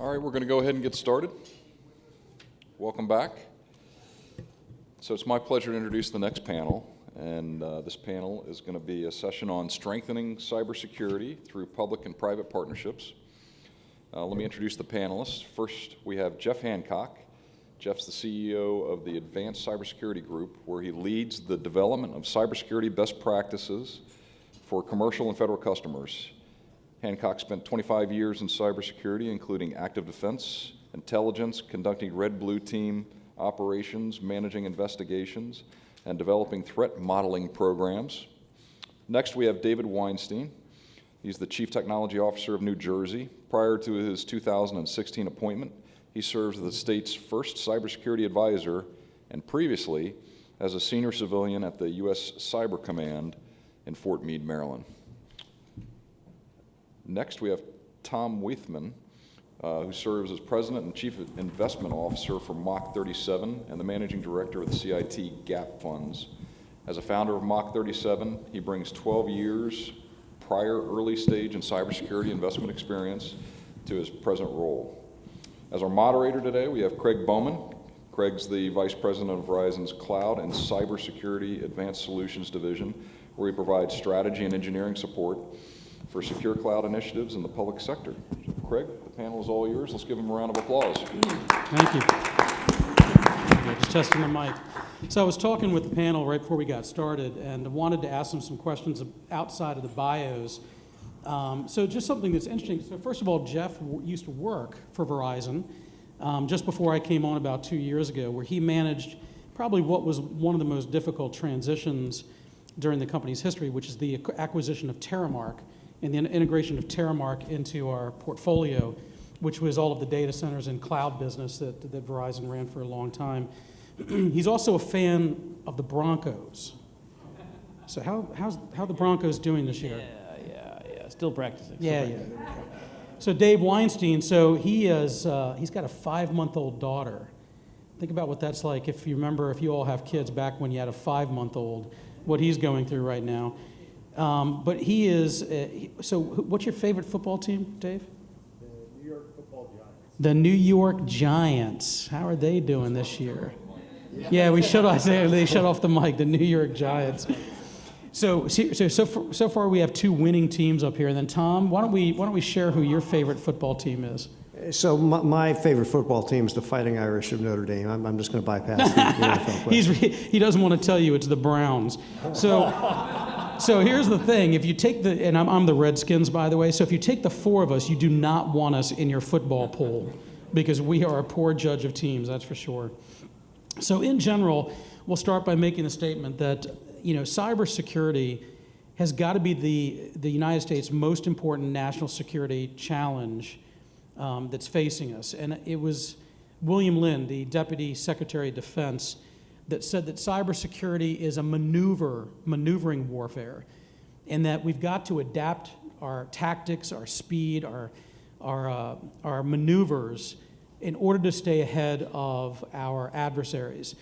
All right, we're going to go ahead and get started. Welcome back. So it's my pleasure to introduce the next panel, and this panel is going to be a session on strengthening cybersecurity through public and private partnerships. Let me introduce the panelists. First, we have Geoff Hancock. Geoff's the CEO of the Advanced Cybersecurity Group, where he leads the development of cybersecurity best practices for commercial and federal customers. Hancock spent 25 years in cybersecurity, including active defense, intelligence, conducting red-blue team operations, managing investigations, and developing threat modeling programs. Next, we have David Weinstein. He's the Chief Technology Officer of New Jersey. Prior to his 2016 appointment, he serves as the state's first cybersecurity advisor and previously as a senior civilian at the U.S. Cyber Command in Fort Meade, Maryland. Next, we have Tom Weithman, who serves as President and Chief Investment Officer for Mach 37 and the Managing Director of the CIT GAP Funds. As a founder of Mach 37, he brings 12 years prior early stage and cybersecurity investment experience to his present role. As our moderator today, we have Craig Bowman. Craig's the Vice President of Verizon's Cloud and Cybersecurity Advanced Solutions Division, where he provides strategy and engineering support for secure cloud initiatives in the public sector. Craig, the panel is all yours. Let's give him a round of applause. Thank you. Just testing the mic. So I was talking with the panel right before we got started and wanted to ask them some questions outside of the bios. So just something that's interesting. So first of all, Geoff used to work for Verizon just before I came on about 2 years ago, where he managed probably what was one of the most difficult transitions during the company's history, which is the acquisition of Terramark and the integration of Terramark into our portfolio, which was all of the data centers and cloud business that Verizon ran for a long time. He's also a fan of the Broncos. So how the Broncos doing this year? Yeah. Still practicing. Yeah. So Dave Weinstein, so he's got a 5-month-old daughter. Think about what that's like if you remember, if you all have kids back when you had a 5-month-old, what he's going through right now. But he is, so what's your favorite football team, Dave? The New York Football Giants. The New York Giants. How are they doing this year? Yeah, they shut off the mic, the New York Giants. So far we have 2 winning teams up here. And then Tom, why don't we share who your favorite football team is? So my favorite football team is the Fighting Irish of Notre Dame. I'm just going to bypass the NFL question. He doesn't want to tell you it's the Browns. So here's the thing. If you take and I'm the Redskins, by the way, so if you take the 4 of us, you do not want us in your football pool because we are a poor judge of teams, that's for sure. So in general, we'll start by making the statement that, cybersecurity has got to be the United States' most important national security challenge that's facing us. And it was William Lynn, the Deputy Secretary of Defense, that said that cybersecurity is a maneuvering warfare, and that we've got to adapt our tactics, our speed, our maneuvers in order to stay ahead of our adversaries.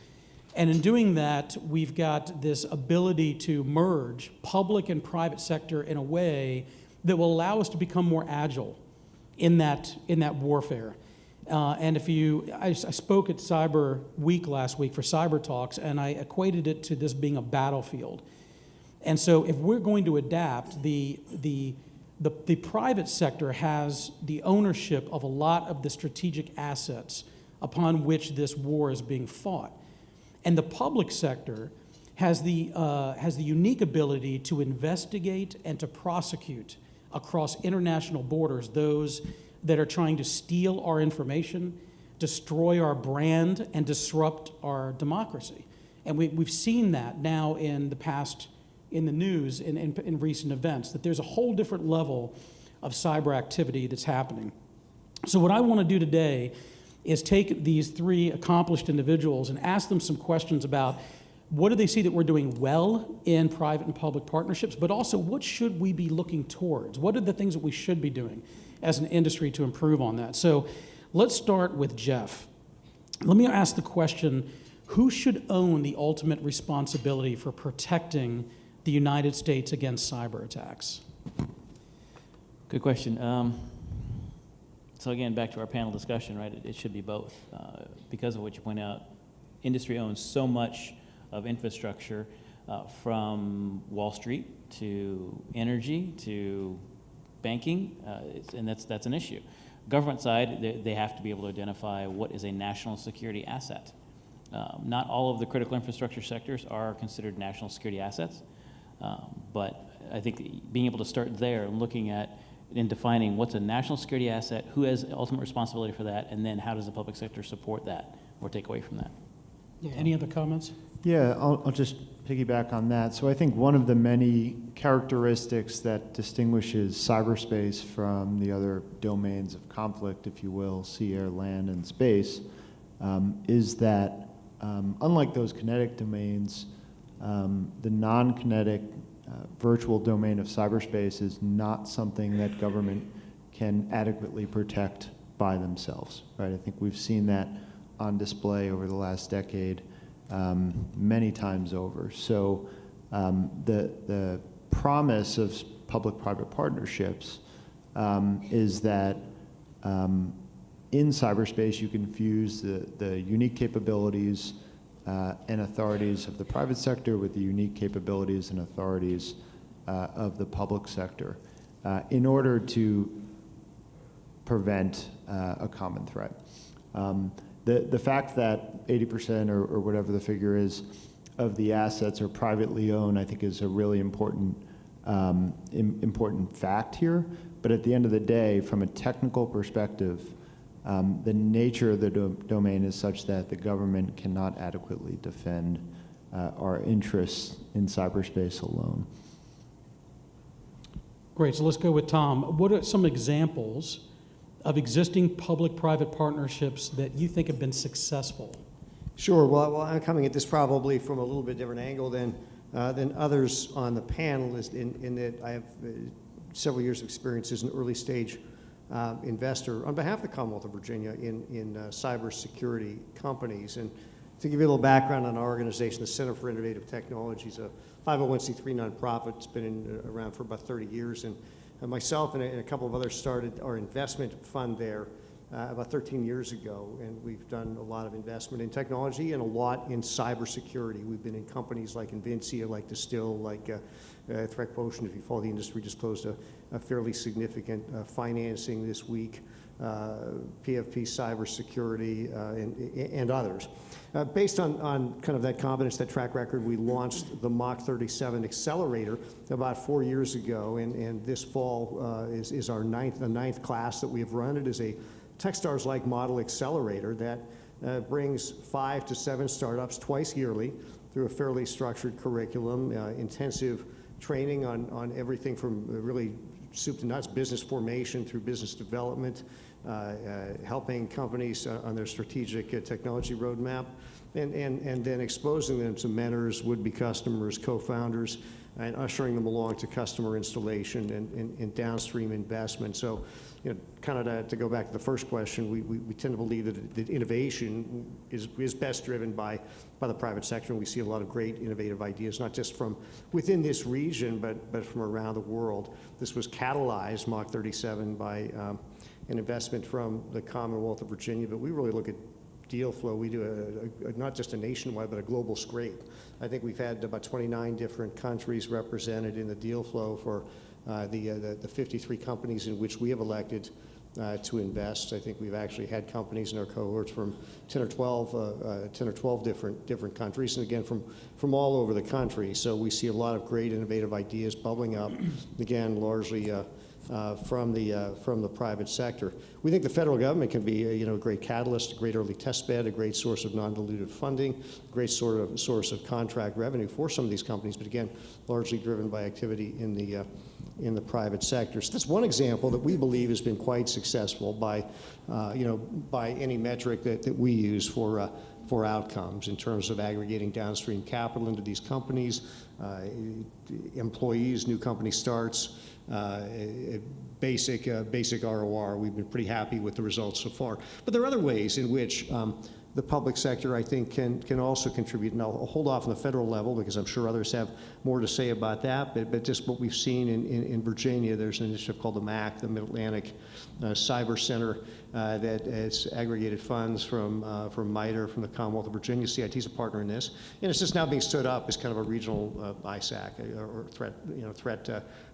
And in doing that, we've got this ability to merge public and private sector in a way that will allow us to become more agile in that warfare. And I spoke at Cyber Week last week for Cyber Talks, and I equated it to this being a battlefield. And so if we're going to adapt, the private sector has the ownership of a lot of the strategic assets upon which this war is being fought. And the public sector has the unique ability to investigate and to prosecute across international borders those that are trying to steal our information, destroy our brand, and disrupt our democracy. And we've seen that now in the news, in recent events, that there's a whole different level of cyber activity that's happening. So what I want to do today is take these 3 accomplished individuals and ask them some questions about what do they see that we're doing well in private and public partnerships, but also what should we be looking towards? What are the things that we should be doing as an industry to improve on that? So let's start with Geoff. Let me ask the question, who should own the ultimate responsibility for protecting the United States against cyber attacks? Good question. So again, back to our panel discussion, right? It should be both. Because of what you point out, industry owns so much of infrastructure from Wall Street to energy to banking, and that's an issue. Government side, they have to be able to identify what is a national security asset. Not all of the critical infrastructure sectors are considered national security assets, but I think being able to start there and looking at and defining what's a national security asset, who has ultimate responsibility for that, and then how does the public sector support that or take away from that. Yeah, any other comments? Yeah, I'll just piggyback on that. So I think one of the many characteristics that distinguishes cyberspace from the other domains of conflict, if you will, sea, air, land, and space, is that unlike those kinetic domains, the non-kinetic virtual domain of cyberspace is not something that government can adequately protect by themselves, right? I think we've seen that on display over the last decade many times over. So the promise of public-private partnerships is that in cyberspace you can fuse the unique capabilities and authorities of the private sector with the unique capabilities and authorities of the public sector in order to prevent a common threat. The fact that 80% or whatever the figure is of the assets are privately owned, I think, is a really important fact here. But at the end of the day, from a technical perspective, the nature of the domain is such that the government cannot adequately defend our interests in cyberspace alone. Great, so let's go with Tom. What are some examples of existing public-private partnerships that you think have been successful? Sure. Well, I'm coming at this probably from a little bit different angle than others on the panel, in that I have several years of experience as an early stage investor on behalf of the Commonwealth of Virginia in cybersecurity companies. And to give you a little background on our organization, the Center for Innovative Technologies, a 501c3 nonprofit. It's been around for about 30 years. And myself and a couple of others started our investment fund there about 13 years ago. And we've done a lot of investment in technology and a lot in cybersecurity. We've been in companies like Invincia, like Distill, like ThreatQuotient. If you follow the industry, just closed a fairly significant financing this week. PFP Cybersecurity, and others. Based on kind of that competence, that track record, we launched the Mach 37 Accelerator about 4 years ago, and this fall is the ninth class that we have run. It is a Techstars-like model accelerator that brings 5 to 7 startups twice yearly through a fairly structured curriculum, intensive training on everything from really soup to nuts, business formation through business development, helping companies on their strategic technology roadmap, and then exposing them to mentors, would-be customers, co-founders, and ushering them along to customer installation and downstream investment. So, kind of to go back to the first question, we tend to believe that innovation is best driven by the private sector, and we see a lot of great innovative ideas, not just from within this region, but from around the world. This was catalyzed, Mach 37, by an investment from the Commonwealth of Virginia, but we really look at deal flow. We do not just a nationwide, but a global scrape. I think we've had about 29 different countries represented in the deal flow for the 53 companies in which we have elected to invest. I think we've actually had companies in our cohorts from 10 or 12 different countries, and again from all over the country. So we see a lot of great innovative ideas bubbling up, again largely from the private sector. We think the federal government can be a great catalyst, a great early test bed, a great source of non-dilutive funding, a great source of contract revenue for some of these companies, but again, largely driven by activity in the private sector. So that's one example that we believe has been quite successful by any metric that we use for outcomes in terms of aggregating downstream capital into these companies, employees, new company starts, basic ROR. We've been pretty happy with the results so far. But there are other ways in which the public sector, I think, can also contribute. And I'll hold off on the federal level because I'm sure others have more to say about that. But just what we've seen in Virginia, there's an initiative called the MAC, the Mid-Atlantic Cyber Center, that has aggregated funds from MITRE, from the Commonwealth of Virginia. CIT is a partner in this, and it's just now being stood up as kind of a regional ISAC or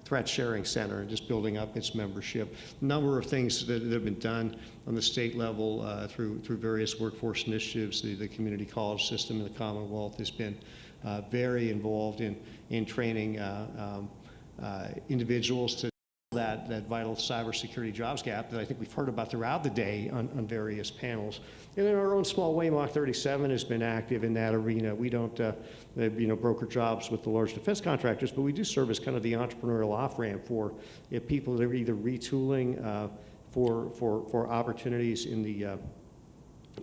threat sharing center, and just building up its membership. A number of things that have been done on the state level through various workforce initiatives. The community college system in the Commonwealth has been very involved in training individuals to that vital cybersecurity jobs gap that I think we've heard about throughout the day on various panels. And in our own small way, Mach 37 has been active in that arena. We don't broker jobs with the large defense contractors, but we do serve as kind of the entrepreneurial off-ramp for people that are either retooling for opportunities in the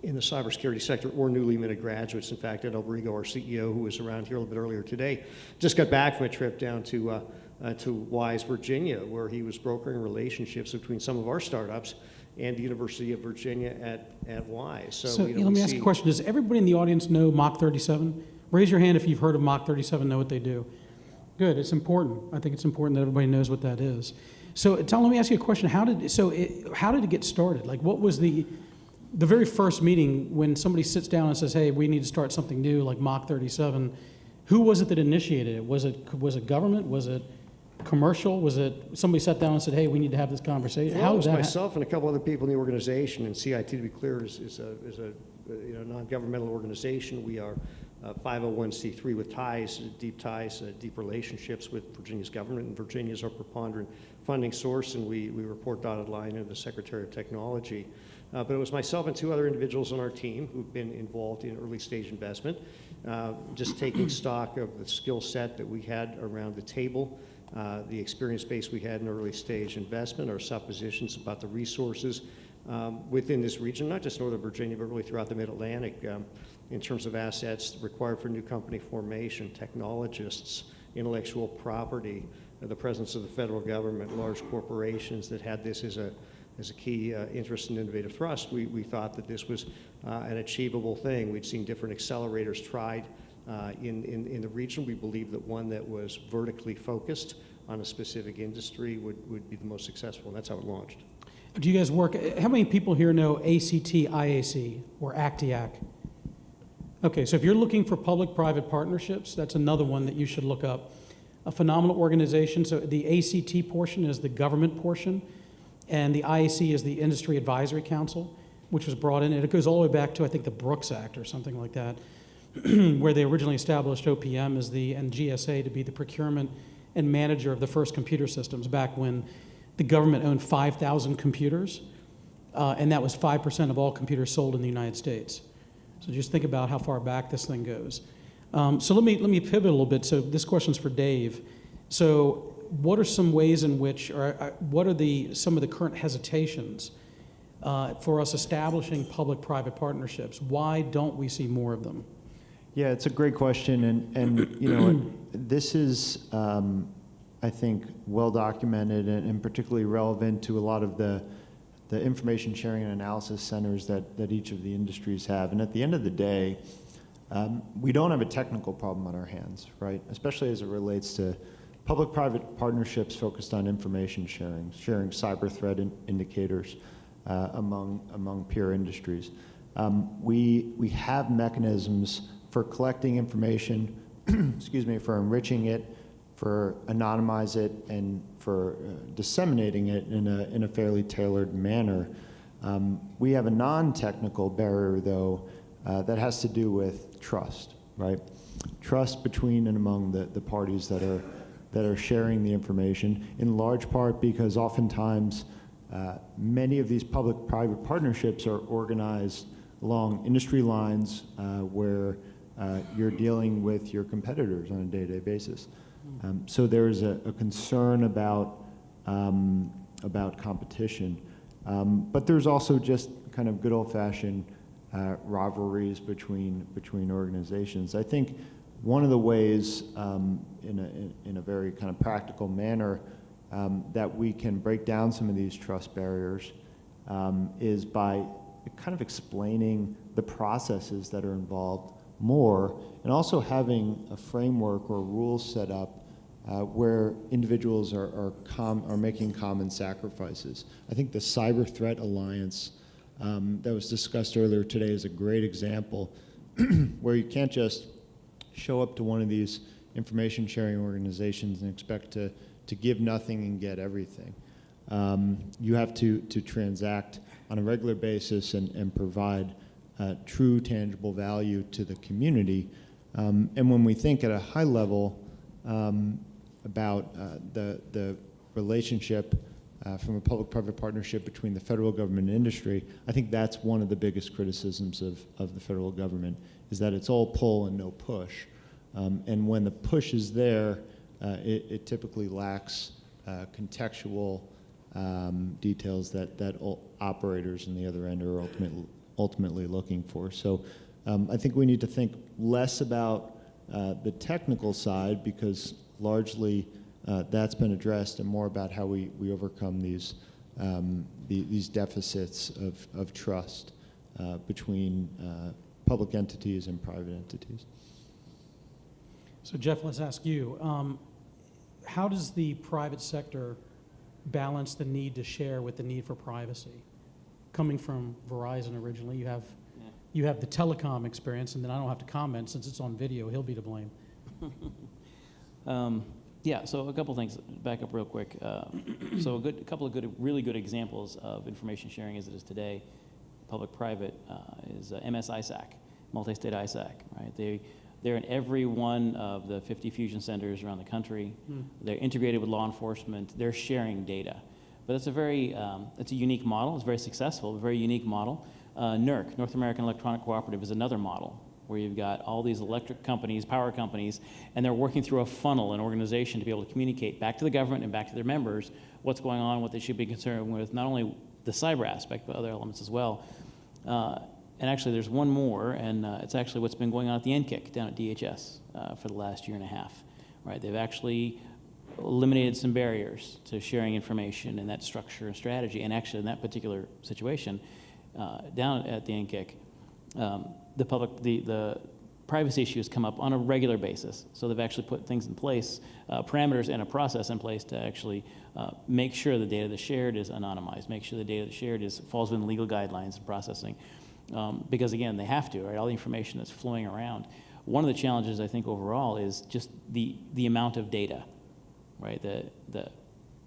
cybersecurity sector or newly minted graduates. In fact, Ed Albrigo, our CEO, who was around here a little bit earlier today, just got back from a trip down to Wise, Virginia, where he was brokering relationships between some of our startups and the University of Virginia at Wise. So let me ask you a question. Does everybody in the audience know Mach 37? Raise your hand if you've heard of Mach 37, know what they do. Good, it's important. I think it's important that everybody knows what that is. So Tom, let me ask you a question. How did it get started? Like, what was the very first meeting when somebody sits down and says, hey, we need to start something new like Mach 37? Who was it that initiated it? Was it government? Was it commercial? Was it somebody sat down and said, hey, we need to have this conversation? Well, it was myself and a couple other people in the organization, and CIT, to be clear, is a non-governmental organization. We are 501c3 with deep relationships with Virginia's government, and Virginia is our preponderant funding source, and we report dotted line into the Secretary of Technology. But it was myself and two other individuals on our team who've been involved in early stage investment, just taking stock of the skill set that we had around the table, the experience base we had in early stage investment, our suppositions about the resources within this region, not just Northern Virginia, but really throughout the Mid-Atlantic, in terms of assets required for new company formation, technologists, intellectual property, the presence of the federal government, large corporations that had this as a key interest in innovative thrust. We thought that this was an achievable thing. We'd seen different accelerators tried in the region. We believed that one that was vertically focused on a specific industry would be the most successful, and that's how it launched. Do you guys work, how many people here know ACT-IAC or ACTIAC? Okay, so if you're looking for public-private partnerships, that's another one that you should look up. A phenomenal organization. So the ACT portion is the government portion, and the IAC is the Industry Advisory Council, which was brought in, and it goes all the way back to, I think, the Brooks Act or something like that, where they originally established OPM and GSA to be the procurement and manager of the first computer systems back when the government owned 5,000 computers, and that was 5% of all computers sold in the United States. So just think about how far back this thing goes. So let me pivot a little bit. So this question's for Dave. So what are some ways in which, or what are some of the current hesitations for us establishing public-private partnerships? Why don't we see more of them? Yeah, it's a great question, and you know, this is, I think, well documented and particularly relevant to a lot of the information sharing and analysis centers that each of the industries have. And at the end of the day, we don't have a technical problem on our hands, right? Especially as it relates to public-private partnerships focused on information sharing cyber threat indicators among peer industries. We have mechanisms for collecting information, excuse me, for enriching it, for anonymize it, and for disseminating it in a fairly tailored manner. We have a non-technical barrier, though, that has to do with trust, right? Trust between and among the parties that are sharing the information, in large part because oftentimes many of these public-private partnerships are organized along industry lines where you're dealing with your competitors on a day-to-day basis. So there's a concern about competition, but there's also just kind of good old-fashioned rivalries between organizations. I think one of the ways, in a very kind of practical manner, that we can break down some of these trust barriers is by kind of explaining the processes that are involved more, and also having a framework or rules set up where individuals are making common sacrifices. I think the Cyber Threat Alliance that was discussed earlier today is a great example where you can't just show up to one of these information sharing organizations and expect to give nothing and get everything. You have to transact on a regular basis and provide true tangible value to the community. And when we think at a high level about the relationship from a public-private partnership between the federal government and industry, I think that's one of the biggest criticisms of the federal government, is that it's all pull and no push. And when the push is there, it typically lacks contextual details that operators on the other end are ultimately looking for. So I think we need to think less about the technical side, because largely that's been addressed, and more about how we overcome these deficits of trust between public entities and private entities. So Geoff, let's ask you, how does the private sector balance the need to share with the need for privacy? Coming from Verizon originally, you have the telecom experience, and then I don't have to comment since it's on video. He'll be to blame. Yeah, so a couple things, back up real quick. So a couple of really good examples of information sharing as it is today, public-private, is MS-ISAC, multi-state ISAC, right? They're in every one of the 50 fusion centers around the country. They're integrated with law enforcement. They're sharing data. But it's a unique model. It's very successful, a very unique model. NERC, North American Electronic Cooperative, is another model where you've got all these electric companies, power companies, and they're working through a funnel, an organization, to be able to communicate back to the government and back to their members what's going on, what they should be concerned with, not only the cyber aspect, but other elements as well. And actually, there's one more, and it's actually what's been going on at the NCIC down at DHS for the last year and a half, right? They've actually eliminated some barriers to sharing information and that structure and strategy. And actually, in that particular situation, down at the NCIC, the privacy issues come up on a regular basis. So they've actually put things in place, parameters and a process in place to actually make sure the data that's shared is anonymized, make sure the data that's shared falls within legal guidelines and processing. Because again, they have to, right? All the information that's flowing around. One of the challenges, I think, overall is just the amount of data, right? The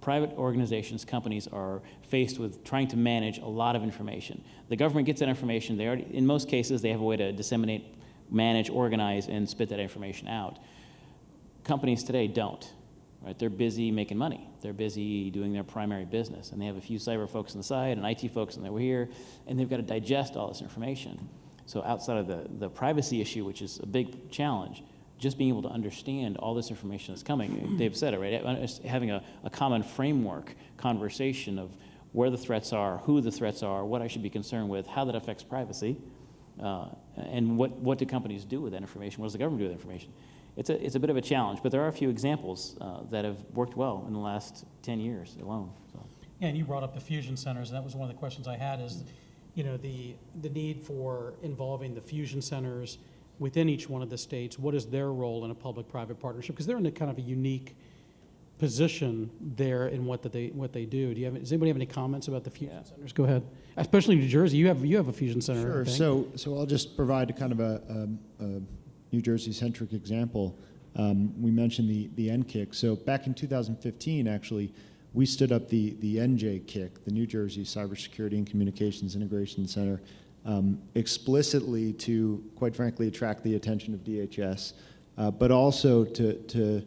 private organizations, companies are faced with trying to manage a lot of information. The government gets that information. In most cases, they have a way to disseminate, manage, organize, and spit that information out. Companies today don't, right? They're busy making money. They're busy doing their primary business, and they have a few cyber folks on the side and IT folks on the here, and they've got to digest all this information. So outside of the privacy issue, which is a big challenge, just being able to understand all this information that's coming, Dave said it, right? Having a common framework, conversation of where the threats are, who the threats are, what I should be concerned with, how that affects privacy, and what do companies do with that information? What does the government do with that information? It's a bit of a challenge, but there are a few examples that have worked well in the last 10 years alone. So. Yeah, and you brought up the fusion centers, and that was one of the questions I had is, the need for involving the fusion centers within each one of the states. What is their role in a public-private partnership? Because they're in a kind of a unique position there in what they do. Does anybody have any comments about the fusion centers? Go ahead. Especially in New Jersey, you have a fusion center. Sure. So I'll just provide a kind of a New Jersey-centric example. We mentioned the NCIC. So back in 2015, actually, we stood up the NJCIC, the New Jersey Cybersecurity and Communications Integration Center, explicitly to, quite frankly, attract the attention of DHS, but also to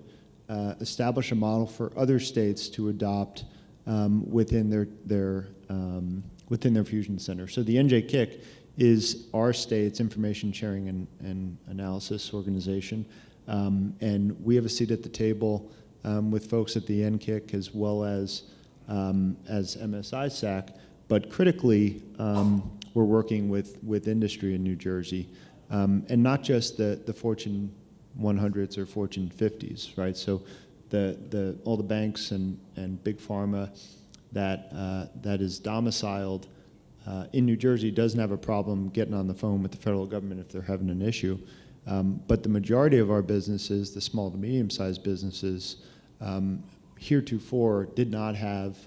establish a model for other states to adopt within their fusion center. So the NJCIC is our state's information sharing and analysis organization, and we have a seat at the table with folks at the NCIC as well as MS-ISAC, but critically, we're working with industry in New Jersey, and not just the Fortune 100s or Fortune 50s, right? So all the banks and big pharma that is domiciled in New Jersey doesn't have a problem getting on the phone with the federal government if they're having an issue. But the majority of our businesses, the small to medium-sized businesses, heretofore did not have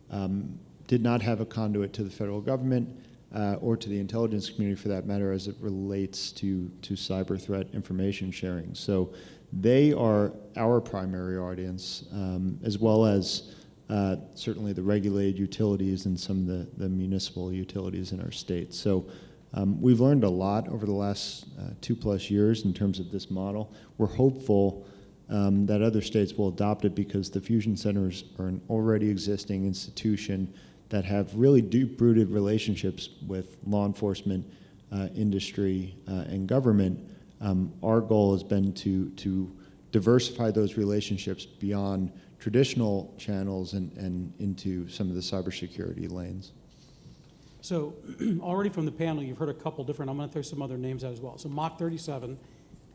a conduit to the federal government or to the intelligence community, for that matter, as it relates to cyber threat information sharing. So they are our primary audience, as well as certainly the regulated utilities and some of the municipal utilities in our state. So we've learned a lot over the last 2+ years in terms of this model. We're hopeful that other states will adopt it, because the fusion centers are an already existing institution that have really deep-rooted relationships with law enforcement, industry, and government. Our goal has been to diversify those relationships beyond traditional channels and into some of the cybersecurity lanes. So already from the panel, you've heard a couple different, I'm going to throw some other names out as well. So Mach 37,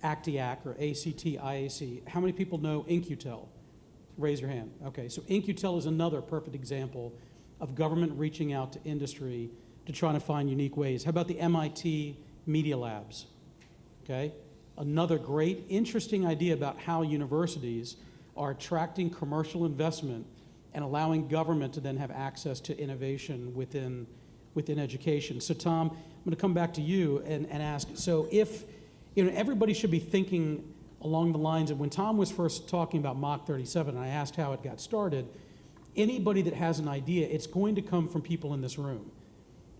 ACTIAC or ACT-IAC. How many people know InQtel? Raise your hand. Okay, so InQtel is another perfect example of government reaching out to industry to try to find unique ways. How about the MIT Media Labs? Okay, another great, interesting idea about how universities are attracting commercial investment and allowing government to then have access to innovation within education. So Tom, I'm going to come back to you and ask, so if, everybody should be thinking along the lines of when Tom was first talking about Mach 37, and I asked how it got started, anybody that has an idea, it's going to come from people in this room,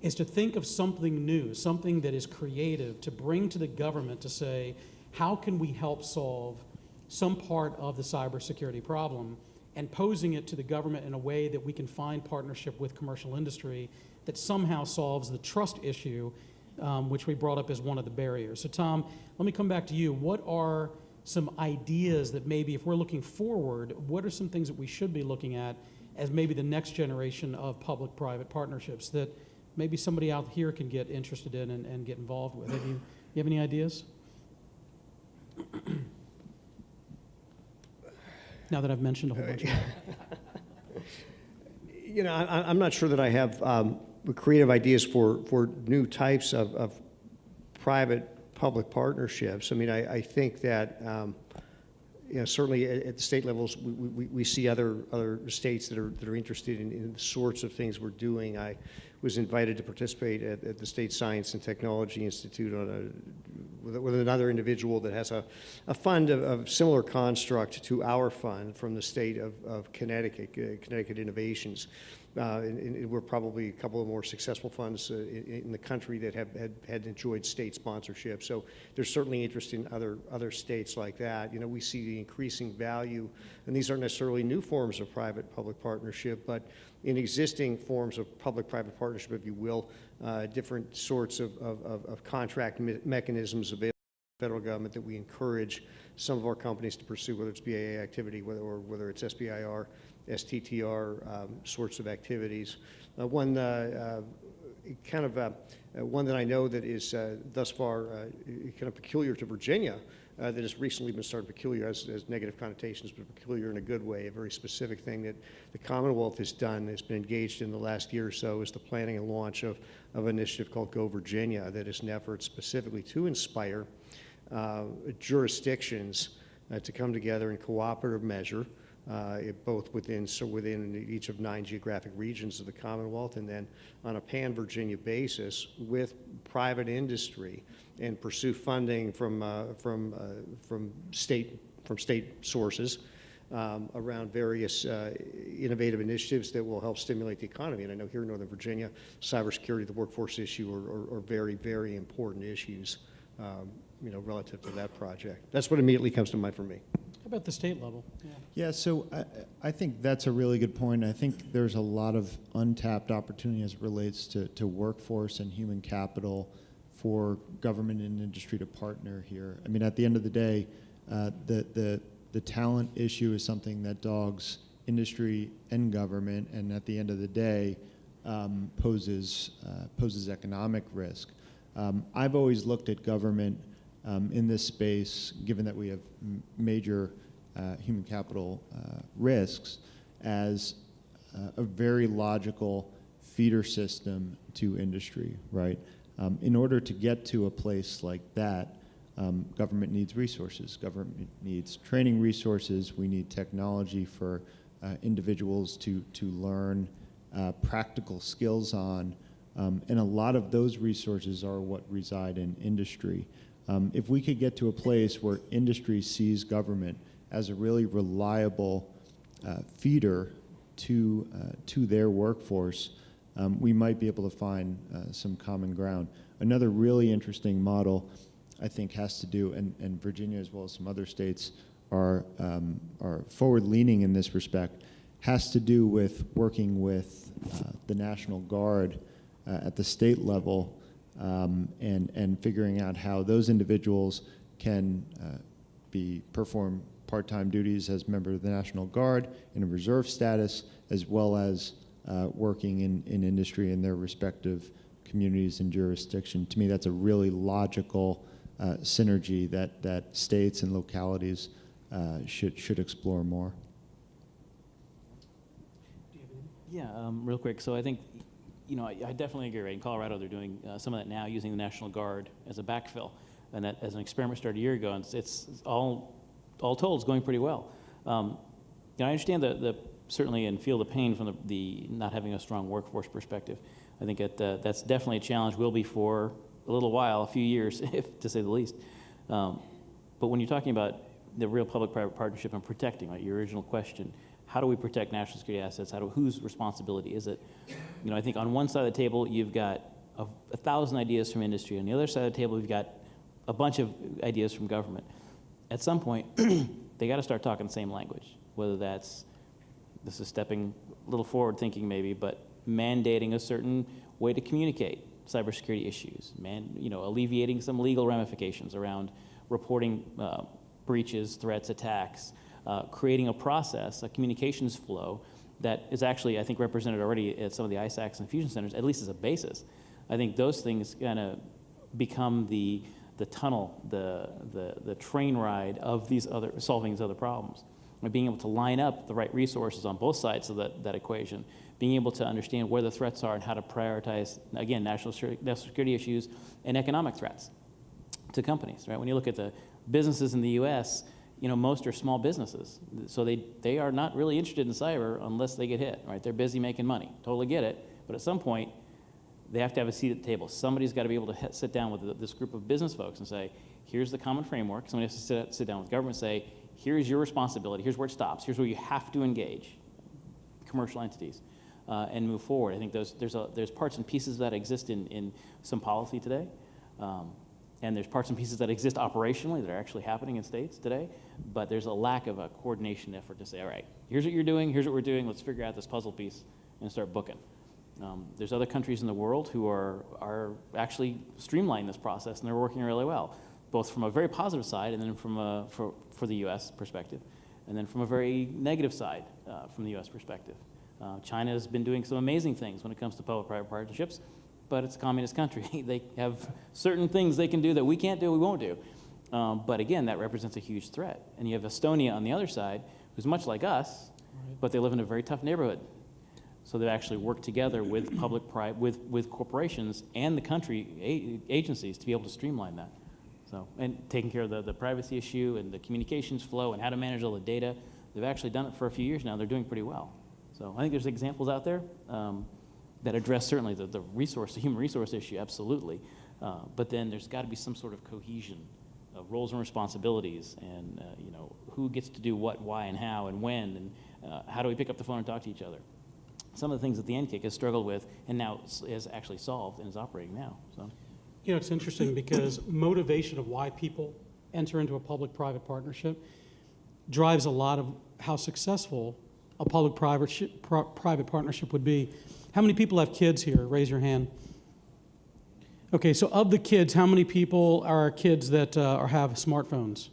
is to think of something new, something that is creative, to bring to the government to say, how can we help solve some part of the cybersecurity problem, and posing it to the government in a way that we can find partnership with commercial industry that somehow solves the trust issue, which we brought up as one of the barriers. So Tom, let me come back to you. What are some ideas that maybe if we're looking forward, what are some things that we should be looking at as maybe the next generation of public-private partnerships that maybe somebody out here can get interested in and get involved with? You have any ideas? Now that I've mentioned a whole bunch of them. I'm not sure that I have creative ideas for new types of private-public partnerships. I mean, I think that certainly at the state levels, we see other states that are interested in the sorts of things we're doing. I was invited to participate at the State Science and Technology Institute with another individual that has a fund of similar construct to our fund from the state of Connecticut, Connecticut Innovations. And we're probably a couple of more successful funds in the country that had enjoyed state sponsorship. So there's certainly interest in other states like that. We see the increasing value, and these aren't necessarily new forms of private-public partnership, but in existing forms of public-private partnership, if you will, different sorts of contract mechanisms available to the federal government that we encourage some of our companies to pursue, whether it's BAA activity, whether it's SBIR, STTR sorts of activities. One that I know that is thus far kind of peculiar to Virginia, that has recently been started peculiar, as negative connotations, but peculiar in a good way, a very specific thing that the Commonwealth has done, has been engaged in the last year or so, is the planning and launch of an initiative called Go Virginia, that is an effort specifically to inspire jurisdictions to come together in cooperative measure, both within each of 9 geographic regions of the Commonwealth, and then on a pan-Virginia basis with private industry, and pursue funding from state sources around various innovative initiatives that will help stimulate the economy. And I know here in Northern Virginia, cybersecurity, the workforce issue are very, very important issues, relative to that project. That's what immediately comes to mind for me. How about the state level? Yeah, so I think that's a really good point. I think there's a lot of untapped opportunity as it relates to workforce and human capital for government and industry to partner here. I mean, at the end of the day, the talent issue is something that dogs industry and government, and at the end of the day, poses economic risk. I've always looked at government in this space, given that we have major human capital risks as a very logical feeder system to industry, right? In order to get to a place like that, government needs resources. Government needs training resources. We need technology for individuals to learn practical skills on. And a lot of those resources are what reside in industry. If we could get to a place where industry sees government as a really reliable feeder to their workforce, we might be able to find some common ground. Another really interesting model, I think, has to do, and Virginia as well as some other states are forward-leaning in this respect, has to do with working with the National Guard at the state level and figuring out how those individuals can perform part-time duties as a member of the National Guard in a reserve status, as well as working in industry in their respective communities and jurisdiction. To me, that's a really logical synergy that states and localities should explore more. Yeah, real quick. So I think, I definitely agree. Right? In Colorado, they're doing some of that now, using the National Guard as a backfill, and that as an experiment started a year ago, and it's all told, it's going pretty well. I understand certainly and feel the pain from the not having a strong workforce perspective. I think that's definitely a challenge. Will be for a little while, a few years, to say the least. But when you're talking about the real public-private partnership and protecting, right, your original question, how do we protect national security assets? Whose responsibility is it? I think on one side of the table, you've got 1,000 ideas from industry. On the other side of the table, you've got a bunch of ideas from government. At some point, they got to start talking the same language, whether this is stepping a little forward thinking maybe, but mandating a certain way to communicate cybersecurity issues, alleviating some legal ramifications around reporting breaches, threats, attacks, creating a process, a communications flow that is actually, I think, represented already at some of the ISACs and fusion centers, at least as a basis. I think those things kind of become the tunnel, the train ride of solving these other problems. And being able to line up the right resources on both sides of that equation, being able to understand where the threats are and how to prioritize, again, national security issues and economic threats to companies, right? When you look at the businesses in the U.S., most are small businesses. So they are not really interested in cyber unless they get hit, right? They're busy making money. Totally get it. But at some point, they have to have a seat at the table. Somebody's got to be able to sit down with this group of business folks and say, here's the common framework. Somebody has to sit down with government and say, here's your responsibility. Here's where it stops. Here's where you have to engage commercial entities and move forward. I think there's parts and pieces that exist in some policy today. And there's parts and pieces that exist operationally that are actually happening in states today, but there's a lack of a coordination effort to say, all right, here's what you're doing, here's what we're doing, let's figure out this puzzle piece and start booking. There's other countries in the world who are actually streamlining this process, and they're working really well, both from a very positive side and then from for the U.S. perspective, and then from a very negative side from the U.S. perspective. China has been doing some amazing things when it comes to public-private partnerships, but it's a communist country. They have certain things they can do that we can't do, we won't do. But again, that represents a huge threat. And you have Estonia on the other side, who's much like us, but they live in a very tough neighborhood. So they actually work together with with corporations and the country agencies to be able to streamline that. So, and taking care of the privacy issue and the communications flow and how to manage all the data. They've actually done it for a few years now. They're doing pretty well. So I think there's examples out there that address certainly the human resource issue, absolutely. But then there's got to be some sort of cohesion of roles and responsibilities, and who gets to do what, why, and how, and when, and how do we pick up the phone and talk to each other. Some of the things that the NCIC has struggled with, and now is actually solved and is operating now. So, it's interesting because motivation of why people enter into a public-private partnership drives a lot of how successful a public-private partnership would be. How many people have kids here? Raise your hand. Okay, so of the kids, how many people are kids that have smartphones?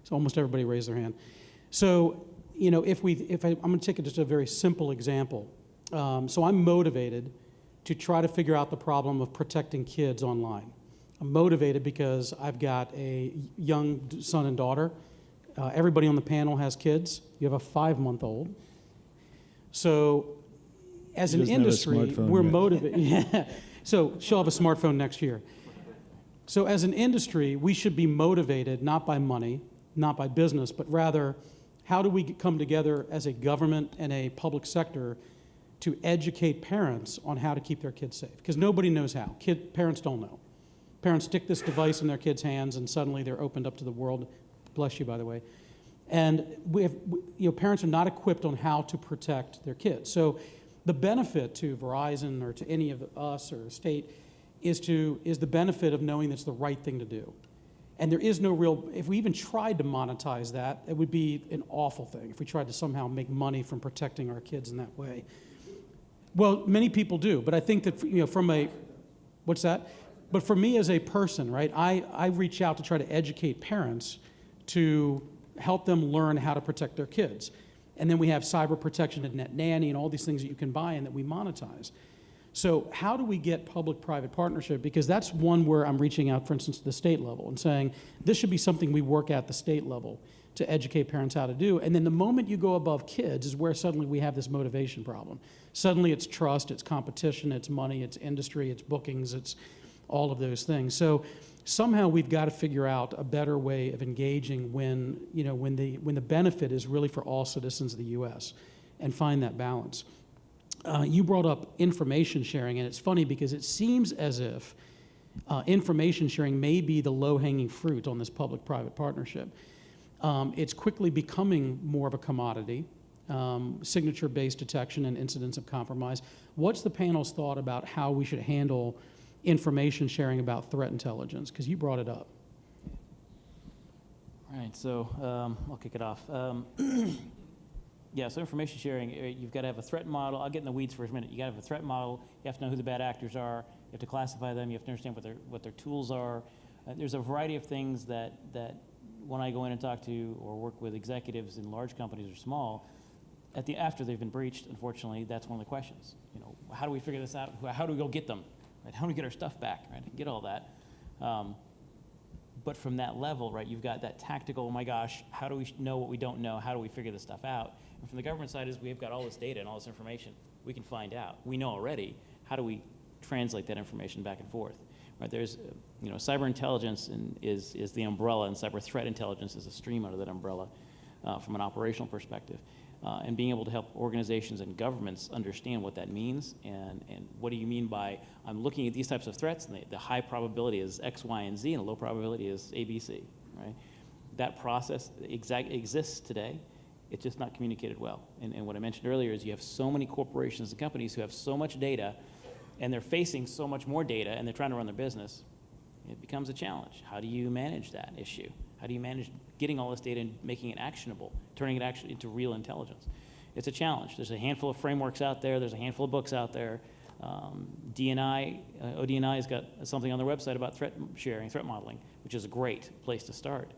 So almost everybody raised their hand. So, I'm going to take just a very simple example. So I'm motivated to try to figure out the problem of protecting kids online. I'm motivated because I've got a young son and daughter Everybody on the panel has kids. You have a 5-month-old. So as an doesn't have a industry, smartphone we're yet. motivated. Yeah. So she'll have a smartphone next year. So as an industry, we should be motivated not by money, not by business, but rather how do we come together as a government and a public sector to educate parents on how to keep their kids safe? Because nobody knows how. Parents don't know. Parents stick this device in their kids' hands and suddenly they're opened up to the world. Bless you, by the way. And parents are not equipped on how to protect their kids. So the benefit to Verizon or to any of us or state is the benefit of knowing that's the right thing to do. And there is no real, if we even tried to monetize that, it would be an awful thing if we tried to somehow make money from protecting our kids in that way. Well, many people do, but I think that, from a, what's that? But for me as a person, right, I reach out to try to educate parents to help them learn how to protect their kids. And then we have cyber protection and net nanny and all these things that you can buy and that we monetize. So how do we get public-private partnership? Because that's one where I'm reaching out, for instance, to the state level and saying, this should be something we work at the state level to educate parents how to do. And then the moment you go above kids is where suddenly we have this motivation problem. Suddenly it's trust, it's competition, it's money, it's industry, it's bookings, it's all of those things. So somehow we've got to figure out a better way of engaging when the benefit is really for all citizens of the U.S. and find that balance. You brought up information sharing, and it's funny because it seems as if information sharing may be the low-hanging fruit on this public-private partnership. It's quickly becoming more of a commodity, signature-based detection and incidents of compromise. What's the panel's thought about how we should handle information sharing about threat intelligence? Because you brought it up. All right, so I'll kick it off. Yeah, so information sharing, you've got to have a threat model. I'll get in the weeds for a minute. You got to have a threat model. You have to know who the bad actors are. You have to classify them. You have to understand what their tools are. There's a variety of things that when I go in and talk to or work with executives in large companies or small, after they've been breached, unfortunately, that's one of the questions. How do we figure this out? How do we go get them? Right? How do we get our stuff back? Right? Get all that. But from that level, right, you've got that tactical, oh my gosh, how do we know what we don't know? How do we figure this stuff out? And from the government side is we've got all this data and all this information. We can find out. We know already. How do we translate that information back and forth? Right? There's, cyber intelligence is the umbrella, and cyber threat intelligence is a stream out of that umbrella from an operational perspective. And being able to help organizations and governments understand what that means and what do you mean by I'm looking at these types of threats and the high probability is X, Y, and Z and a low probability is A, B, C, right? That process exists today. It's just not communicated well. And what I mentioned earlier is you have so many corporations and companies who have so much data and they're facing so much more data and they're trying to run their business. It becomes a challenge. How do you manage that issue? How do you manage getting all this data and making it actionable, turning it actually into real intelligence? It's a challenge. There's a handful of frameworks out there. There's a handful of books out there. ODNI has got something on their website about threat sharing, threat modeling, which is a great place to start.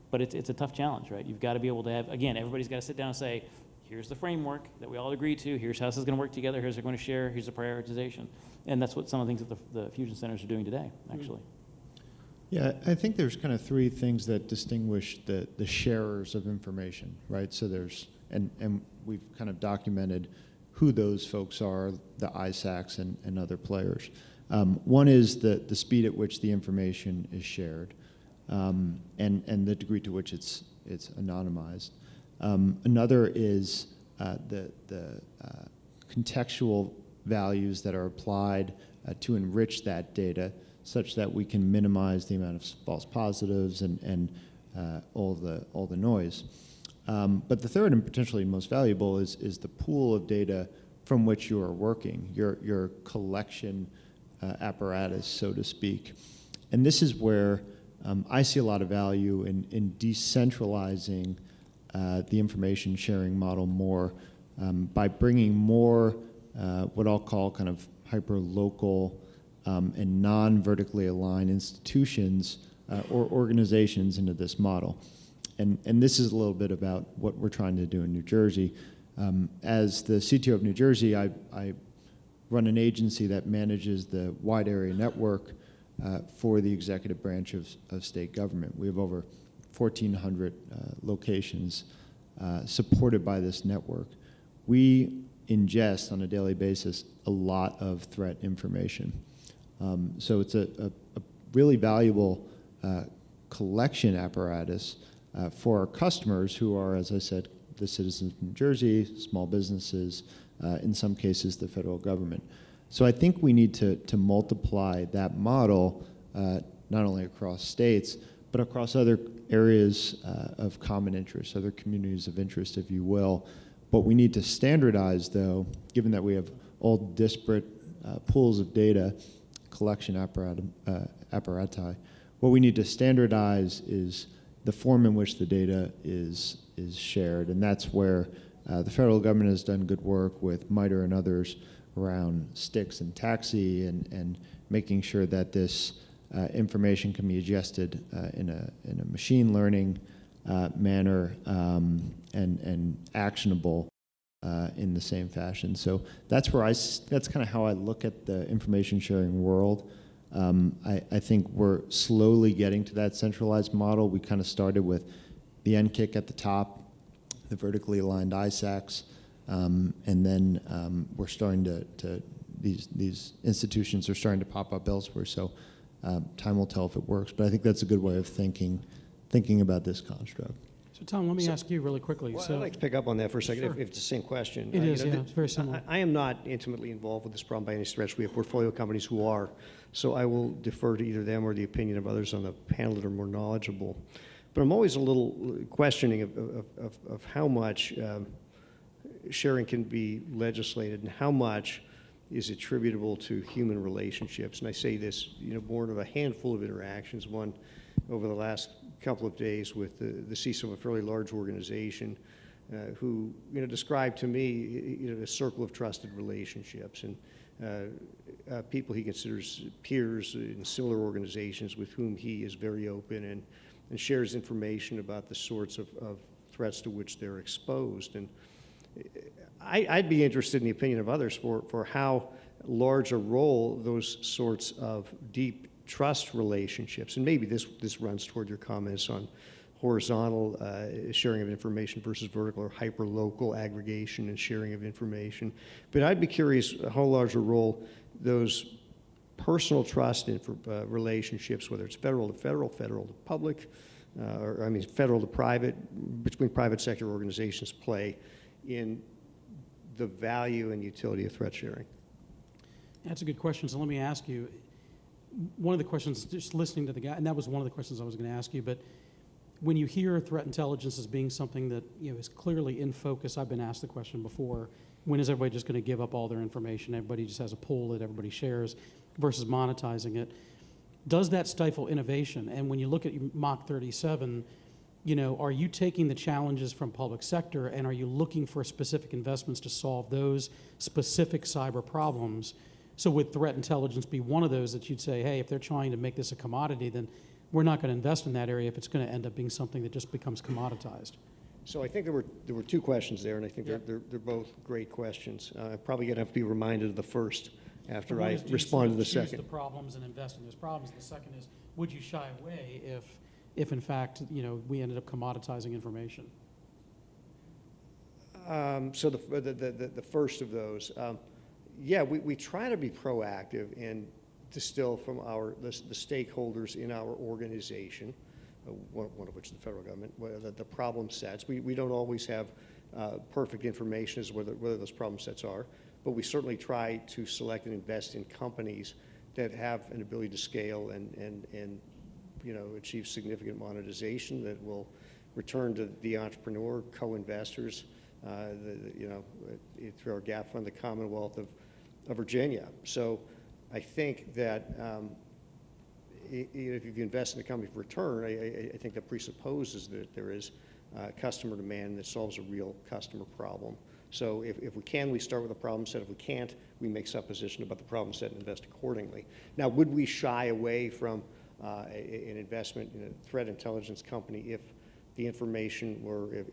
But it's a tough challenge, right? You've got to be able to have, again, everybody's got to sit down and say, here's the framework that we all agree to. Here's how this is going to work together. Here's what we're going to share. Here's the prioritization. And that's what some of the things that the fusion centers are doing today, actually. Yeah, I think there's kind of three things that distinguish the sharers of information, right? So there's, and we've kind of documented who those folks are, the ISACs and other players. One is the speed at which the information is shared, and the degree to which it's anonymized. Another is the contextual values that are applied to enrich that data, such that we can minimize the amount of false positives and all the noise. But the third and potentially most valuable is the pool of data from which you are working, your collection apparatus, so to speak. And this is where I see a lot of value in decentralizing the information sharing model more by bringing more what I'll call kind of hyper-local and non-vertically aligned institutions or organizations into this model. And this is a little bit about what we're trying to do in New Jersey. As the CTO of New Jersey, I run an agency that manages the wide area network for the executive branch of state government. We have over 1,400 locations supported by this network. We ingest on a daily basis a lot of threat information. So it's a really valuable collection apparatus for our customers who are, as I said, the citizens of New Jersey, small businesses, in some cases the federal government. So I think we need to multiply that model not only across states, but across other areas of common interest, other communities of interest, if you will. What we need to standardize, though, given that we have all disparate pools of data, collection apparati, what we need to standardize is the form in which the data is shared, and that's where the federal government has done good work with MITRE and others around sticks and taxi and making sure that this information can be adjusted in a machine learning manner and actionable in the same fashion. So that's where that's kind of how I look at the information sharing world. I think we're slowly getting to that centralized model. We kind of started with the NKIC at the top, the vertically aligned ISACs, and then we're starting to these institutions are starting to pop up elsewhere. So time will tell if it works, but I think that's a good way of thinking about this construct. So Tom, let me ask you really quickly. Well, So I'd like to pick up on that for a second, Sure. if it's the same question. It is, yeah, it's very similar. I am not intimately involved with this problem by any stretch. We have portfolio companies who are, so I will defer to either them or the opinion of others on the panel that are more knowledgeable. But I'm always a little questioning of how much sharing can be legislated and how much is attributable to human relationships. And I say this, born of a handful of interactions, one over the last couple of days with the CISO of a fairly large organization who, described to me, a circle of trusted relationships and people he considers peers in similar organizations with whom he is very open and shares information about the sorts of threats to which they're exposed. And I'd be interested in the opinion of others for how large a role those sorts of deep trust relationships, and maybe this runs toward your comments on horizontal sharing of information versus vertical or hyper-local aggregation and sharing of information. But I'd be curious how large a role those personal trust relationships, whether it's federal to federal, federal to public, federal to private, between private sector organizations play in the value and utility of threat sharing. That's a good question. So let me ask you, one of the questions, just listening to the guy, and that was one of the questions I was going to ask you, but when you hear threat intelligence as being something that is clearly in focus, I've been asked the question before, when is everybody just going to give up all their information? Everybody just has a pool that everybody shares versus monetizing it. Does that stifle innovation? And when you look at Mach 37, are you taking the challenges from public sector and are you looking for specific investments to solve those specific cyber problems? So would threat intelligence be one of those that you'd say, hey, if they're trying to make this a commodity, then we're not going to invest in that area if it's going to end up being something that just becomes commoditized? So I think there were two questions there, and I think they're both great questions. I'm probably going to have to be reminded of the first after I respond to the second. Choose the problems and invest in those problems. The second is, would you shy away if in fact, we ended up commoditizing information? So the first of those, we try to be proactive and distill from the stakeholders in our organization, one of which is the federal government, the problem sets. We don't always have perfect information as whether those problem sets are, but we certainly try to select and invest in companies that have an ability to scale and achieve significant monetization that will return to the entrepreneur, co-investors, through our gap fund, the Commonwealth of Virginia. So I think that if you invest in a company for return, I think that presupposes that there is customer demand that solves a real customer problem. So if we can, we start with a problem set. If we can't, we make supposition about the problem set and invest accordingly. Now, would we shy away from an investment in a threat intelligence company if the information were,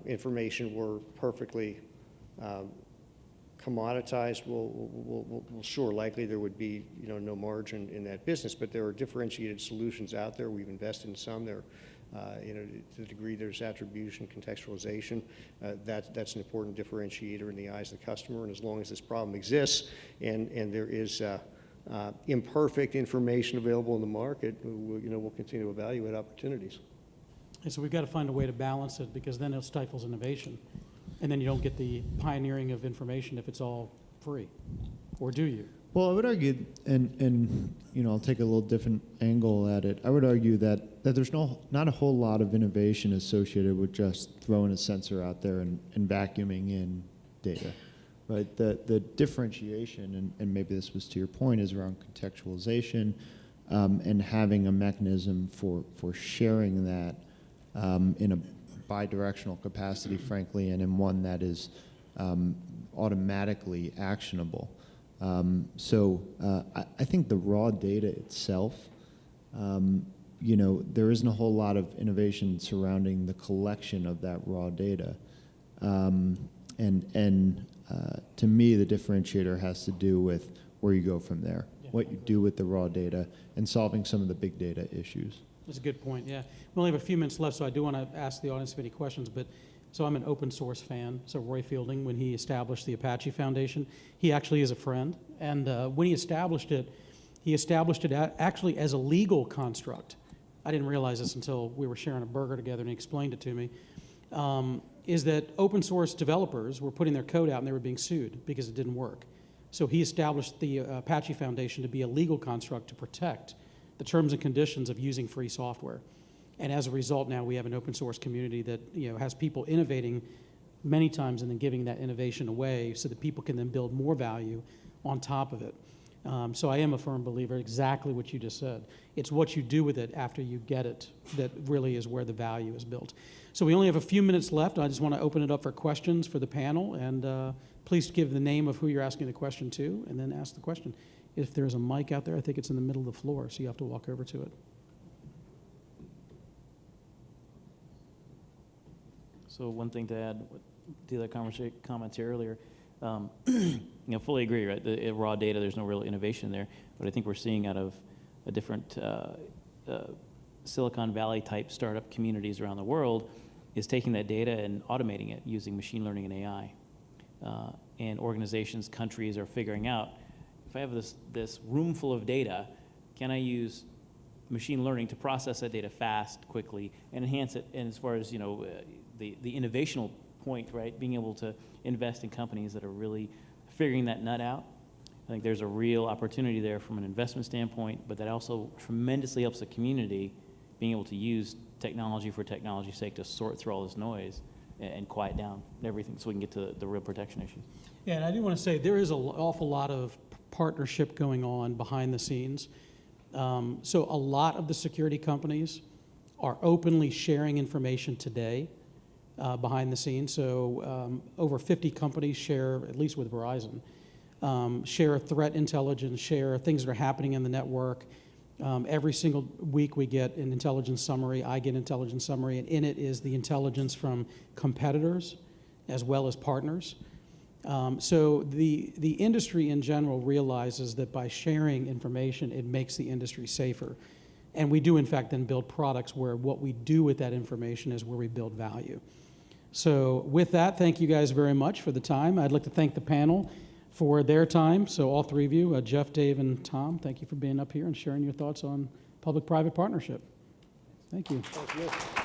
information were perfectly commoditized, well, sure, likely there would be, no margin in that business, but there are differentiated solutions out there. We've invested in some. There, to the degree there's attribution, contextualization, that's an important differentiator in the eyes of the customer. And as long as this problem exists and there is imperfect information available in the market, we'll continue to evaluate opportunities. And so we've got to find a way to balance it, because then it stifles innovation. And then you don't get the pioneering of information if it's all free. Or do you? Well, I would argue, and I'll take a little different angle at it. I would argue that there's not a whole lot of innovation associated with just throwing a sensor out there and vacuuming in data, right? The differentiation, and maybe this was to your point, is around contextualization and having a mechanism for sharing that in a bi-directional capacity, frankly, and in one that is automatically actionable. I think the raw data itself, there isn't a whole lot of innovation surrounding the collection of that raw data. To me, the differentiator has to do with where you go from there, what you do with the raw data, and solving some of the big data issues. That's a good point, yeah. We only have a few minutes left, so I do want to ask the audience if any questions, so I'm an open source fan. So Roy Fielding, when he established the Apache Foundation, he actually is a friend. And when he established it actually as a legal construct. I didn't realize this until we were sharing a burger together and he explained it to me. Is that open source developers were putting their code out and they were being sued because it didn't work. So he established the Apache Foundation to be a legal construct to protect the terms and conditions of using free software. And as a result, now we have an open source community that has people innovating many times and then giving that innovation away so that people can then build more value on top of it. So I am a firm believer, exactly what you just said. It's what you do with it after you get it that really is where the value is built. So we only have a few minutes left. I just want to open it up for questions for the panel. And please give the name of who you're asking the question to and then ask the question. If there's a mic out there, I think it's in the middle of the floor, so you have to walk over to it. So one thing to add to the comments here earlier, fully agree, right? The raw data, there's no real innovation there, but I think we're seeing out of a different Silicon Valley type startup communities around the world is taking that data and automating it using machine learning and AI. And organizations, countries are figuring out, if I have this room full of data, can I use machine learning to process that data fast, quickly, and enhance it? And as far as the innovational point, right, being able to invest in companies that are really figuring that nut out, I think there's a real opportunity there from an investment standpoint, but that also tremendously helps the community being able to use technology for technology's sake to sort through all this noise and quiet down everything so we can get to the real protection issues. Yeah, and I do want to say there is an awful lot of partnership going on behind the scenes. So a lot of the security companies are openly sharing information today behind the scenes. So over 50 companies share, at least with Verizon, share threat intelligence, share things that are happening in the network. Every single week we get an intelligence summary. I get intelligence summary, and in it is the intelligence from competitors as well as partners. So the industry in general realizes that by sharing information, it makes the industry safer. And we do, in fact, then build products where what we do with that information is where we build value. So with that, thank you guys very much for the time. I'd like to thank the panel for their time. So all three of you, Geoff, Dave, and Tom, thank you for being up here and sharing your thoughts on public-private partnership. Thank you. Thank you.